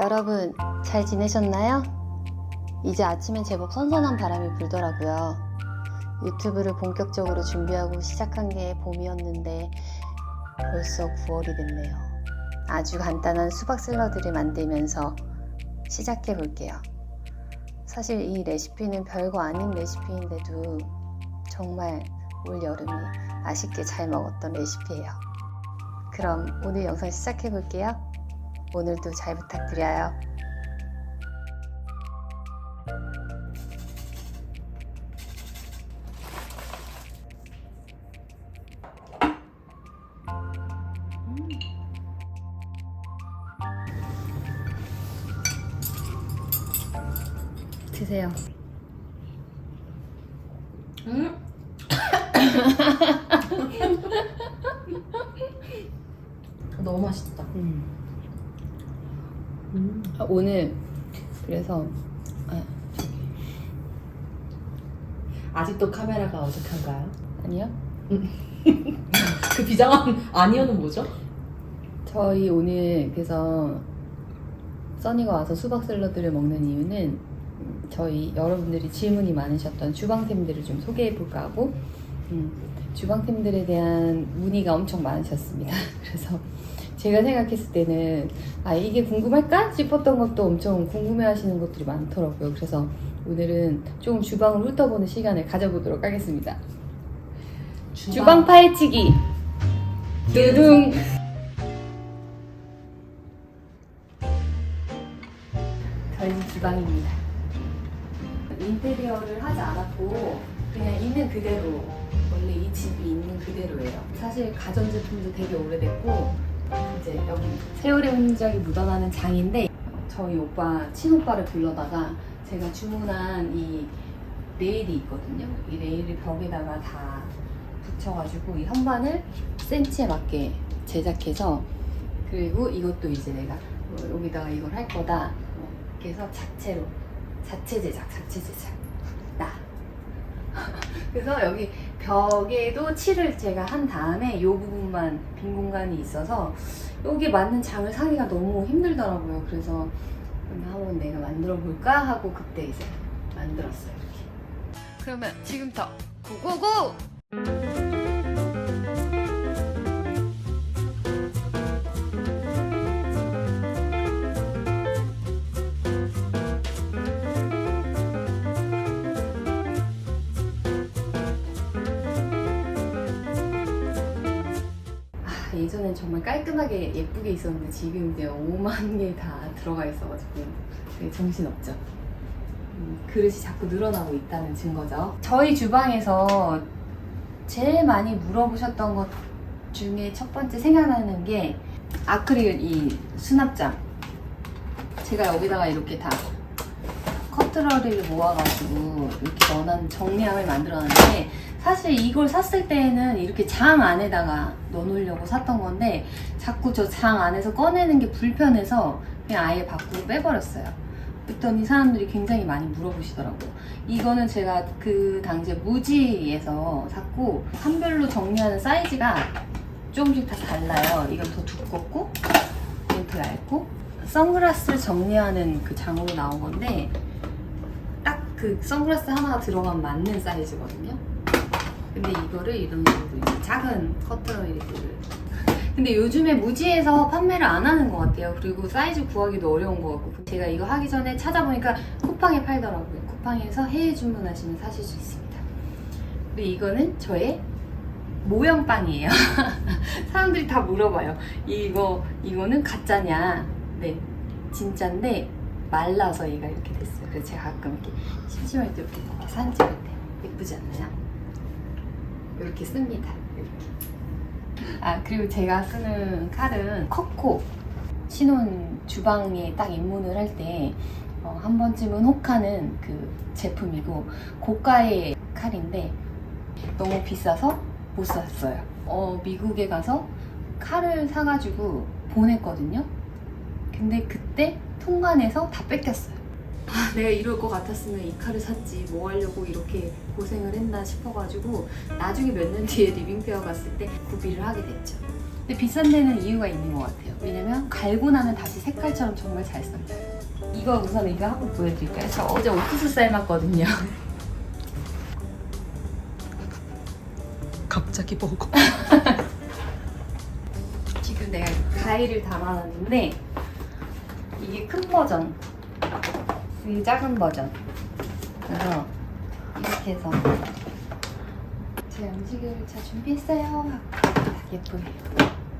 여러분 잘 지내셨나요? 이제 아침엔 제법 선선한 바람이 불더라고요. 유튜브를 본격적으로 준비하고 시작한 게 봄이었는데 벌써 9월이 됐네요. 아주 간단한 수박 샐러드를 만들면서 시작해 볼게요. 사실 이 레시피는 별거 아닌 레시피인데도 정말 올 여름에 맛있게 잘 먹었던 레시피예요. 그럼 오늘 영상 시작해 볼게요. 오늘도 잘 부탁드려요. 드세요. 너무 맛있다. 오늘 그래서 아직도 카메라가 어색한가요? 아니요? 그 비장한 아니요는 뭐죠? 저희 오늘 그래서 써니가 와서 수박 샐러드를 먹는 이유는 저희 여러분들이 질문이 많으셨던 주방템들을 좀 소개해 볼까 하고 주방템들에 대한 문의가 엄청 많으셨습니다. 그래서 제가 생각했을 때는 이게 궁금할까 싶었던 것도 엄청 궁금해 하시는 것들이 많더라고요. 그래서 오늘은 조금 주방을 훑어보는 시간을 가져보도록 하겠습니다. 주방 파헤치기 두둥. 저희 집 주방입니다. 인테리어를 하지 않았고 그냥 있는 그대로, 원래 이 집이 있는 그대로예요. 사실 가전제품도 되게 오래됐고 이제 여기 세월의 흔적이 묻어나는 장인데 저희 오빠, 친오빠를 불러다가 제가 주문한 이 레일이 있거든요. 이 레일을 벽에다가 다 붙여가지고 이 선반을 센치에 맞게 제작해서, 그리고 이것도 이제 내가 여기다가 이걸 할 거다 이렇게 해서 자체 제작 나. 그래서 여기 벽에도 칠을 제가 한 다음에 이 부분만 빈 공간이 있어서 여기 맞는 장을 사기가 너무 힘들더라고요. 그래서 한번 내가 만들어 볼까 하고 그때 이제 만들었어요. 이렇게. 그러면 지금부터 고고고! 예전엔 정말 깔끔하게 예쁘게 있었는데 지금 이제 5만 개 다 들어가 있어가지고 되게 정신없죠. 그릇이 자꾸 늘어나고 있다는 증거죠. 저희 주방에서 제일 많이 물어보셨던 것 중에 첫 번째 생각나는 게 아크릴 이 수납장. 제가 여기다가 이렇게 다 커트러리를 모아가지고 이렇게 넣어놓은 정리함을 만들어놨는데, 사실 이걸 샀을 때는 이렇게 장 안에다가 넣어놓으려고 샀던 건데 자꾸 저 장 안에서 꺼내는 게 불편해서 그냥 아예 밖으로 빼버렸어요. 그랬더니 사람들이 굉장히 많이 물어보시더라고요. 이거는 제가 그 당시에 무지에서 샀고, 판별로 정리하는 사이즈가 조금씩 다 달라요. 이건 더 두껍고 이건 더 얇고, 선글라스를 정리하는 그 장으로 나온 건데 딱 그 선글라스 하나가 들어가면 맞는 사이즈거든요. 근데 이거를 이런 식으로 이제 작은 커트러리들을, 근데 요즘에 무지에서 판매를 안 하는 것 같아요. 그리고 사이즈 구하기도 어려운 것 같고, 제가 이거 하기 전에 찾아보니까 쿠팡에 팔더라고요. 쿠팡에서 해외 주문하시면 사실 수 있습니다. 그리고 이거는 저의 모형빵이에요. 사람들이 다 물어봐요. 이거는 가짜냐? 네, 진짜인데 말라서 얘가 이렇게 됐어요. 그래서 제가 가끔 이렇게 심심할 때 이렇게 사진 찍을 때 예쁘지 않나요? 이렇게 씁니다. 이렇게. 그리고 제가 쓰는 칼은 컵코. 신혼 주방에 딱 입문을 할 때 한 번쯤은 혹하는 그 제품이고, 고가의 칼인데 너무 비싸서 못 샀어요. 미국에 가서 칼을 사가지고 보냈거든요. 근데 그때 통관해서 다 뺏겼어요. 내가 이럴 것 같았으면 이 칼을 샀지 뭐 하려고 이렇게 고생을 했나 싶어가지고 나중에 몇 년 뒤에 리빙페어 갔을 때 구비를 하게 됐죠. 근데 비싼 데는 이유가 있는 것 같아요. 왜냐면 갈고 나면 다시 색깔처럼 정말 잘 썰려요. 이거 우선 이거 한번 보여드릴까요? 저 어제 옥수수 삶았거든요. 갑자기 먹어. 지금 내가 가위를 담아놨는데 이게 큰 버전, 이게 작은 버전. 그래서 이렇게 해서 제 음식을 잘 준비했어요 하고 예쁘게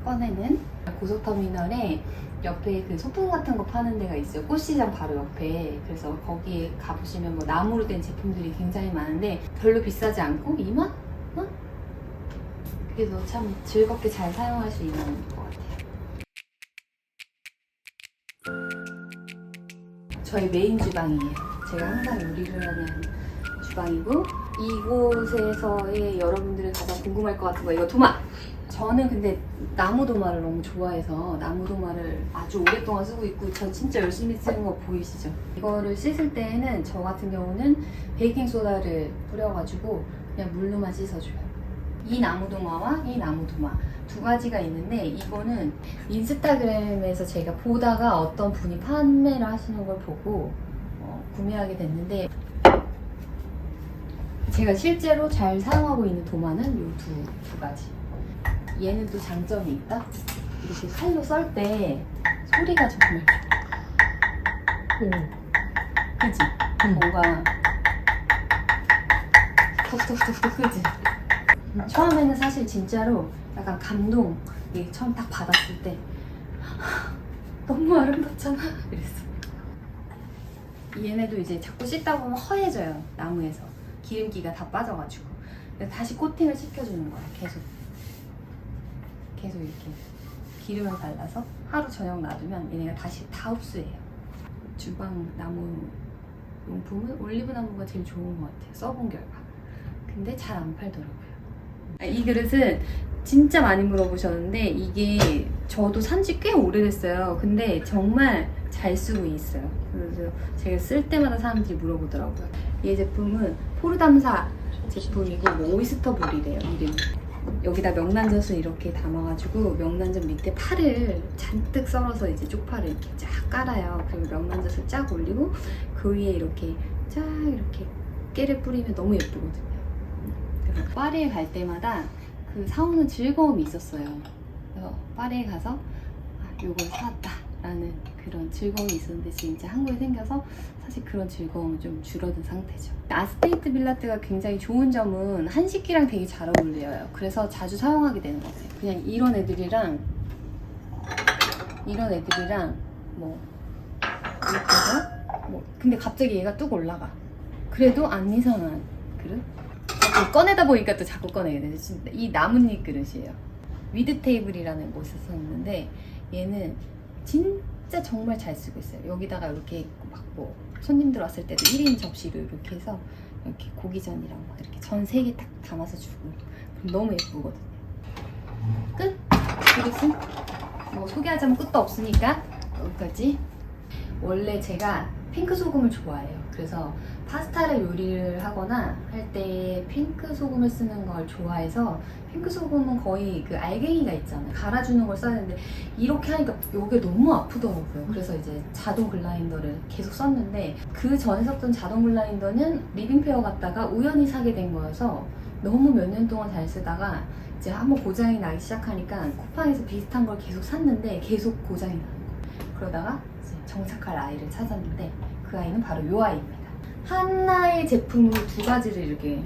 꺼내는 고속터미널에 옆에 그 소품 같은 거 파는 데가 있어요. 꽃시장 바로 옆에. 그래서 거기에 가보시면 뭐 나무로 된 제품들이 굉장히 많은데 별로 비싸지 않고 2만 원? 그래서 참 즐겁게 잘 사용할 수 있는 것 같아요. 저희 메인 주방이에요. 제가 항상 요리를 하는 주방이고 이곳에서의 여러분들은 가장 궁금할 것 같은 거 이거 도마! 저는 근데 나무 도마를 너무 좋아해서 나무 도마를 아주 오랫동안 쓰고 있고 전 진짜 열심히 쓰는 거 보이시죠? 이거를 씻을 때에는 저 같은 경우는 베이킹소다를 뿌려가지고 그냥 물로만 씻어줘요. 이 나무 도마와 이 나무 도마 두 가지가 있는데 이거는 인스타그램에서 제가 보다가 어떤 분이 판매를 하시는 걸 보고 구매하게 됐는데 제가 실제로 잘 사용하고 있는 도마는 이 두 가지. 얘는 또 장점이 있다. 이렇게 칼로 썰 때 소리가 정말 좋아. 그지? 뭔가 톡톡톡톡 그지? 처음에는 사실 진짜로 약간 감동, 이게 처음 딱 받았을 때 너무 아름답잖아 이랬어. 얘네도 이제 자꾸 씻다 보면 허해져요. 나무에서 기름기가 다 빠져가지고. 그래서 다시 코팅을 시켜주는 거야. 계속 이렇게 기름을 발라서 하루 저녁 놔두면 얘네가 다시 다 흡수해요. 주방 나무 용품은 올리브 나무가 제일 좋은 것 같아요. 써본 결과. 근데 잘 안 팔더라고요. 이 그릇은 진짜 많이 물어보셨는데 이게 저도 산지 꽤 오래됐어요. 근데 정말 잘 쓰고 있어요. 그래서 제가 쓸 때마다 사람들이 물어보더라고요. 이 제품은 포르담사 제품이고 뭐 오이스터 볼이래요 이름이. 여기다 명란젓을 이렇게 담아가지고 명란젓 밑에 파를 잔뜩 썰어서 이제 쪽파를 이렇게 쫙 깔아요. 그리고 명란젓을 쫙 올리고 그 위에 이렇게 쫙 이렇게 깨를 뿌리면 너무 예쁘거든요. 그래서 파리에 갈 때마다 그 사오는 즐거움이 있었어요. 그래서 파리에 가서 요걸 사왔다 라는 그런 즐거움이 있었는데 지금 이제 한국에 생겨서 사실 그런 즐거움은 좀 줄어든 상태죠. 아스테이트 빌라트가 굉장히 좋은 점은 한식기랑 되게 잘 어울려요. 그래서 자주 사용하게 되는 것 같아요. 그냥 이런 애들이랑 뭐 이렇게 해서 뭐 근데 갑자기 얘가 뚝 올라가. 그래도 안 이상한 그릇? 자꾸 꺼내다 보니까 또 자꾸 꺼내게 되죠. 진짜 이 나뭇잎 그릇이에요. 위드 테이블이라는 곳에서 샀는데 얘는 진짜 정말 잘 쓰고 있어요. 여기다가 이렇게 막 뭐 손님들 왔을 때도 1인 접시로 이렇게 해서 이렇게 고기전이랑 막 이렇게 전 3개 딱 담아서 주고 너무 예쁘거든요. 끝! 그릇은 뭐 소개하자면 끝도 없으니까 여기까지. 원래 제가 핑크 소금을 좋아해요. 그래서 파스타를 요리를 하거나 할 때 핑크 소금을 쓰는 걸 좋아해서 핑크 소금은 거의 그 알갱이가 있잖아요. 갈아주는 걸 써야 되는데 이렇게 하니까 이게 너무 아프더라고요. 그래서 이제 자동 글라인더를 계속 썼는데 그 전에 썼던 자동 글라인더는 리빙페어 갔다가 우연히 사게 된 거여서 너무 몇 년 동안 잘 쓰다가 이제 한번 고장이 나기 시작하니까 쿠팡에서 비슷한 걸 계속 샀는데 계속 고장이 나는 거예요. 그러다가 이제 정착할 아이를 찾았는데 그 아이는 바로 이 아이입니다. 하나의 제품으로 두 가지를 이렇게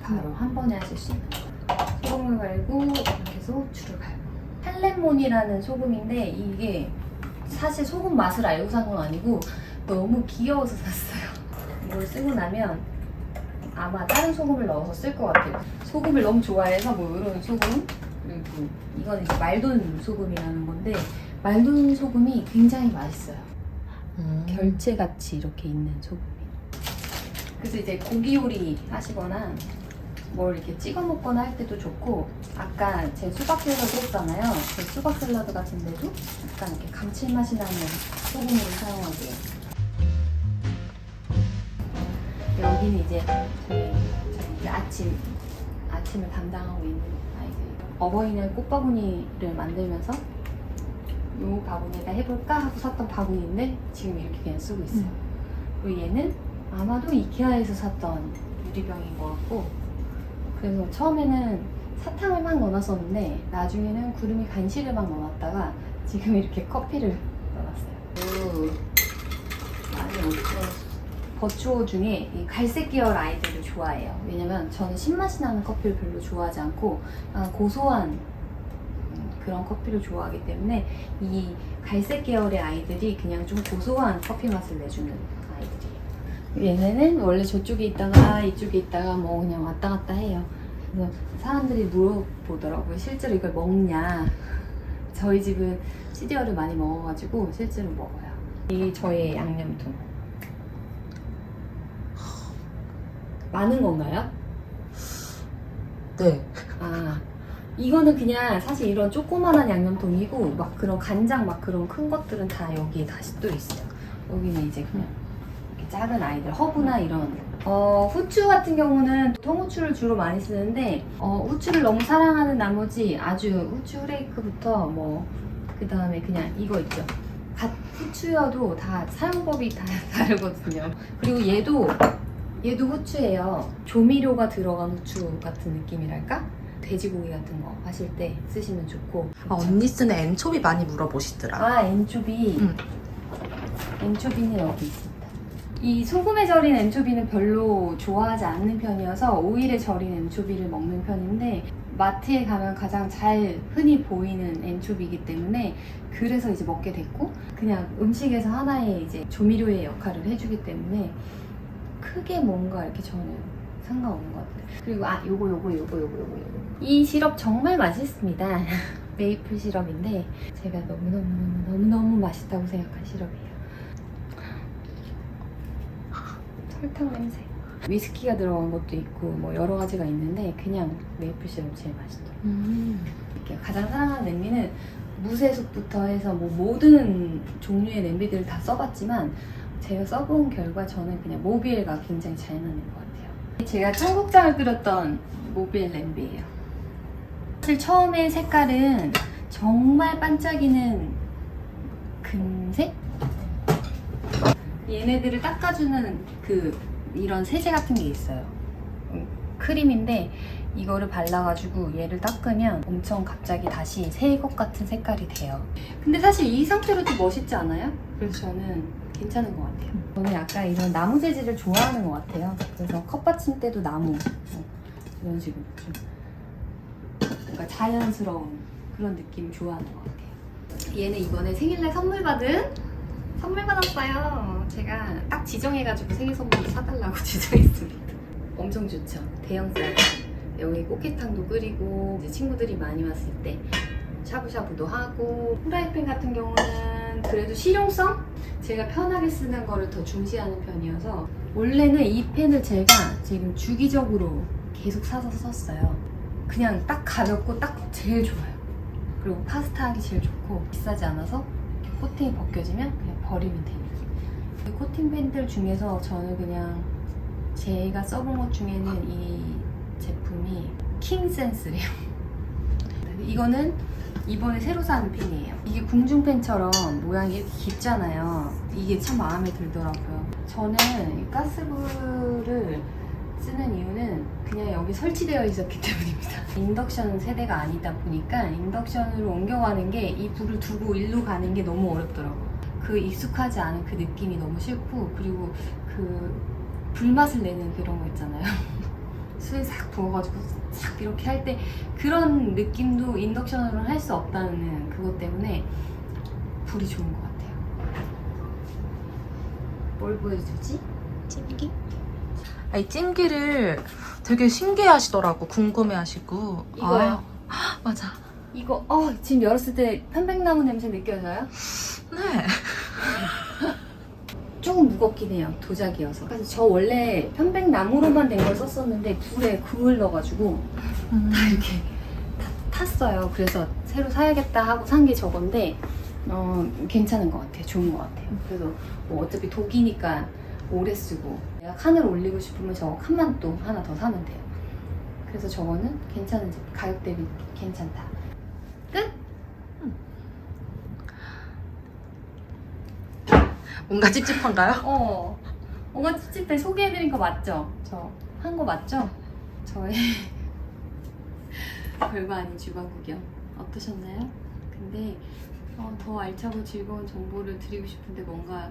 바로 한 번에 하실 수 있는 거예요. 소금을 갈고 이렇게 해서 줄을 갈고. 헬레몬이라는 소금인데 이게 사실 소금 맛을 알고 산 건 아니고 너무 귀여워서 샀어요. 이걸 쓰고 나면 아마 다른 소금을 넣어서 쓸 것 같아요. 소금을 너무 좋아해서 뭐 이런 소금, 그리고 이건 이제 말돈 소금이라는 건데 말돈 소금이 굉장히 맛있어요. 결체같이 이렇게 있는 소금이. 그래서 이제 고기 요리 하시거나 뭘 이렇게 찍어 먹거나 할 때도 좋고, 아까 제 수박 샐러드 했잖아요. 그 수박 샐러드 같은 데도 약간 이렇게 감칠맛이 나는 소금으로 사용하고요. 여기는 이제 저희 이제 아침을 담당하고 있는 아이들. 어버이날 꽃바구니를 만들면서 요 바구니에다 해볼까 하고 샀던 바구니인데 지금 이렇게 그냥 쓰고 있어요. 그리고 얘는 아마도 이케아에서 샀던 유리병인 것 같고, 그래서 처음에는 사탕을 막 넣어놨었는데 나중에는 구름이 간식을 막 넣어놨다가 지금 이렇게 커피를 넣어놨어요. 많이 없어요. 버추어 중에 이 갈색 계열 아이들을 좋아해요. 왜냐면 저는 신맛이 나는 커피를 별로 좋아하지 않고 고소한 그런 커피를 좋아하기 때문에 이 갈색 계열의 아이들이 그냥 좀 고소한 커피 맛을 내주는 아이들이에요. 얘네는 원래 저쪽에 있다가 이쪽에 있다가 뭐 그냥 왔다 갔다 해요. 그래서 사람들이 물어보더라고요. 실제로 이걸 먹냐. 저희 집은 시리얼을 많이 먹어가지고 실제로 먹어요. 이게 저의 양념통. 많은 건가요? 네. 아, 이거는 그냥 사실 이런 조그만한 양념통이고 막 그런 간장 막 그런 큰 것들은 다 여기에 다시 또 있어요. 여기는 이제 그냥 이렇게 작은 아이들, 허브나 이런. 후추 같은 경우는 통후추를 주로 많이 쓰는데 후추를 너무 사랑하는 나머지 아주 후추 후레이크부터 뭐 그 다음에 그냥 이거 있죠. 갓 후추여도 다 사용법이 다 다르거든요. 그리고 얘도 후추예요. 조미료가 들어간 후추 같은 느낌이랄까? 돼지고기 같은 거 하실 때 쓰시면 좋고. 언니 쓰는 엔초비 많이 물어보시더라. 아, 엔초비. 응. 엔초비는 여기 있습니다. 이 소금에 절인 엔초비는 별로 좋아하지 않는 편이어서 오일에 절인 엔초비를 먹는 편인데, 마트에 가면 가장 잘 흔히 보이는 엔초비이기 때문에 그래서 이제 먹게 됐고, 그냥 음식에서 하나의 이제 조미료의 역할을 해주기 때문에 크게 뭔가 이렇게 저는 상관없는 것 같아요. 그리고 요거. 이 시럽 정말 맛있습니다. 메이플 시럽인데 제가 너무너무 맛있다고 생각한 시럽이에요. 설탕 냄새. 위스키가 들어간 것도 있고 뭐 여러 가지가 있는데 그냥 메이플 시럽이 제일 맛있더라고요. 이렇게 가장 사랑하는 냄비는 무쇠속부터 해서 뭐 모든 종류의 냄비들을 다 써봤지만 제가 써본 결과 저는 그냥 모빌가 굉장히 잘 맞는 것 같아요. 제가 청국장을 끓였던 모빌 냄비예요. 사실 처음에 색깔은 정말 반짝이는 금색? 얘네들을 닦아주는 이런 세제 같은 게 있어요. 크림인데 이거를 발라가지고 얘를 닦으면 엄청 갑자기 다시 새 것 같은 색깔이 돼요. 근데 사실 이 상태로도 멋있지 않아요? 그래서 저는 괜찮은 것 같아요. 저는 약간 이런 나무 재질을 좋아하는 것 같아요. 그래서 컵받침대도 나무 이런 식으로 좀 뭔가 자연스러운 그런 느낌 좋아하는 것 같아요. 얘는 이번에 생일날 선물 받았어요. 제가 딱 지정해가지고 생일 선물을 사달라고 지정했습니다. 엄청 좋죠. 대형 사이즈. 여기 꽃게탕도 끓이고 이제 친구들이 많이 왔을 때 샤브샤브도 하고, 프라이팬 같은 경우는 그래도 실용성? 제가 편하게 쓰는 거를 더 중시하는 편이어서 원래는 이 팬을 제가 지금 주기적으로 계속 사서 썼어요. 그냥 딱 가볍고 딱 제일 좋아요. 그리고 파스타 하기 제일 좋고 비싸지 않아서 코팅이 벗겨지면 그냥 버리면 돼요. 코팅 팬들 중에서 저는 그냥 제가 써본 것 중에는 이 제품이 킹센스래요. 이거는 이번에 새로 산 팬이에요. 이게 궁중팬처럼 모양이 이렇게 깊잖아요. 이게 참 마음에 들더라고요. 저는 이 가스불을 쓰는 이유는 그냥 여기 설치되어 있었기 때문입니다. 인덕션 세대가 아니다 보니까 인덕션으로 옮겨가는 게 이 불을 두고 일로 가는 게 너무 어렵더라고요. 그 익숙하지 않은 그 느낌이 너무 싫고, 그리고 그 불맛을 내는 그런 거 있잖아요. 수에 싹 부어가지고 싹 이렇게 할 때 그런 느낌도 인덕션으로는 할 수 없다는 그것 때문에 불이 좋은 것 같아요. 뭘 보여주지? 찜기? 이 찜기를 되게 신기해하시더라고. 궁금해하시고. 이거요? 아, 맞아. 이거 지금 열었을 때 편백나무 냄새 느껴져요? 네. 조금 무겁긴 해요. 도자기여서. 그래서 저 원래 편백나무로만 된 걸 썼었는데 불에 굴을 넣어가지고 다 이렇게 탔어요. 그래서 새로 사야겠다 하고 산 게 저건데 괜찮은 것 같아요. 좋은 것 같아요. 그래서 뭐 어차피 독이니까 오래 쓰고 내가 칸을 올리고 싶으면 저 칸만 또 하나 더 사면 돼요. 그래서 저거는 괜찮은 제품, 가격 대비 괜찮다. 끝? 뭔가 찝찝한가요? 뭔가 찝찝해. 소개해드린 거 맞죠? 저 한 거 맞죠? 저의 별거 아닌 주방 구경 어떠셨나요? 근데 더 알차고 즐거운 정보를 드리고 싶은데 뭔가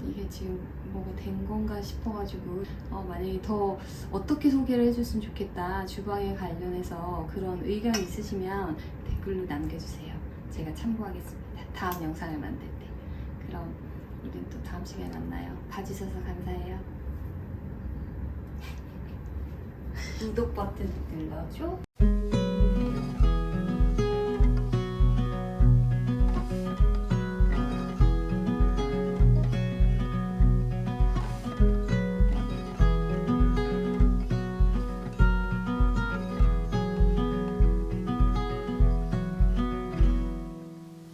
이게 지금 뭐가 된 건가 싶어가지고 만약에 더 어떻게 소개를 해줬으면 좋겠다 주방에 관련해서 그런 의견 있으시면 댓글로 남겨주세요. 제가 참고하겠습니다. 다음 영상을 만들 때. 그럼 우린 또 다음 시간에 만나요. 봐주셔서 감사해요. 구독 버튼 눌러줘.